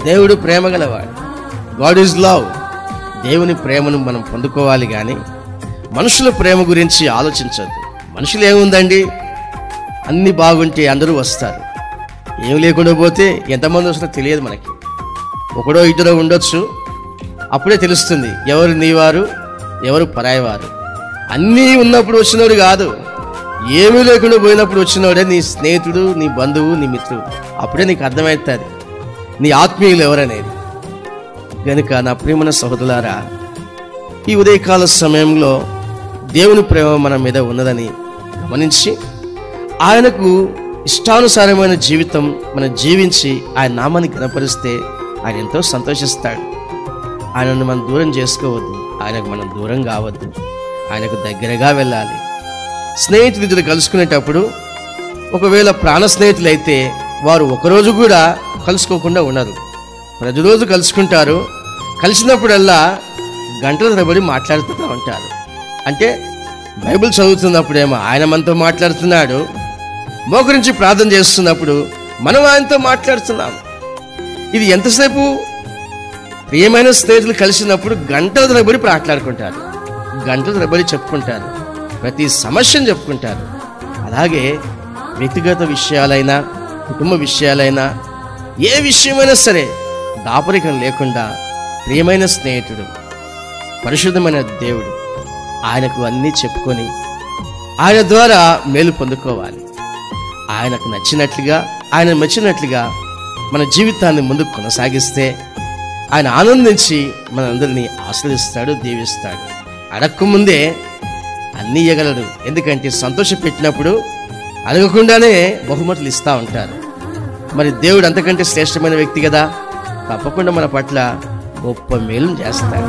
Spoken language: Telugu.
దేవుడు ప్రేమ గలవాడు. God is love. దేవుని ప్రేమను మనం పొందుకోవాలి కానీ మనుషుల ప్రేమ గురించి ఆలోచించద్దు. మనుషులు ఏముందండి, అన్నీ బాగుంటే అందరూ వస్తారు. ఏం లేకుండా పోతే ఎంతమంది వస్తారో తెలియదు మనకి. ఒకడో ఇద్దరో ఉండొచ్చు, అప్పుడే తెలుస్తుంది ఎవరు నీవారు ఎవరు పరాయివారు. అన్నీ ఉన్నప్పుడు వచ్చినోడు కాదు, ఏమీ లేకుండా పోయినప్పుడు వచ్చినోడే నీ స్నేహితుడు, నీ బంధువు, నీ మిత్రుడు. అప్పుడే నీకు అర్థమవుతుంది నీ ఆత్మీయులు ఎవరనేది. కనుక నా ప్రియమైన సహోదరులారా, ఈ ఉదయకాల సమయంలో దేవుని ప్రేమ మన మీద ఉన్నదని గమనించి ఆయనకు ఇష్టానుసారమైన జీవితం మనం జీవించి ఆయన నామాన్ని ఘనపరిస్తే ఆయన ఎంతో సంతోషిస్తాడు. ఆయనను మనం దూరం చేసుకోవద్దు, ఆయనకు మనం దూరం కావద్దు, ఆయనకు దగ్గరగా వెళ్ళాలి. స్నేహితులు కలుసుకునేటప్పుడు ఒకవేళ ప్రాణ స్నేహితులు అయితే వారు ఒకరోజు కూడా కలుసుకోకుండా ఉండరు. ప్రతిరోజు కలుసుకుంటారు. కలిసినప్పుడల్లా గంటల తరబడి మాట్లాడుతూ ఉంటారు. అంటే బైబిల్ చదువుతున్నప్పుడేమో ఆయన మనతో మాట్లాడుతున్నాడు, మోకరించి ప్రార్థన చేస్తున్నప్పుడు మనం ఆయనతో మాట్లాడుతున్నాం. ఇది ఎంతసేపు? ప్రియమైన స్నేహితులు కలిసినప్పుడు గంటల తరబడి మాట్లాడుకుంటారు, గంటల తరబడి చెప్పుకుంటారు, ప్రతి సమస్యను చెప్పుకుంటారు. అలాగే వ్యక్తిగత విషయాలైనా కుటుంబ విషయాలైనా ఏ విషయమైనా సరే దాపరికం లేకుండా ప్రియమైన స్నేహితుడు, పరిశుద్ధమైన దేవుడు, ఆయనకు అన్నీ చెప్పుకొని ఆయన ద్వారా మేలు పొందుకోవాలి. ఆయనకు నచ్చినట్లుగా, ఆయన మెచ్చినట్లుగా మన జీవితాన్ని ముందుకు కొనసాగిస్తే ఆయన ఆనందించి మనందరినీ ఆశ్రయిస్తాడు, దీవిస్తాడు. అడగకముందే అన్నీ ఇవ్వగలడు. ఎందుకంటే సంతోషపెట్టినప్పుడు అడగకుండానే బహుమతులు ఇస్తూ ఉంటారు. మరి దేవుడు అంతకంటే శ్రేష్టమైన వ్యక్తి కదా, తప్పకుండా మన పట్ల గొప్ప మేలు చేస్తాడు.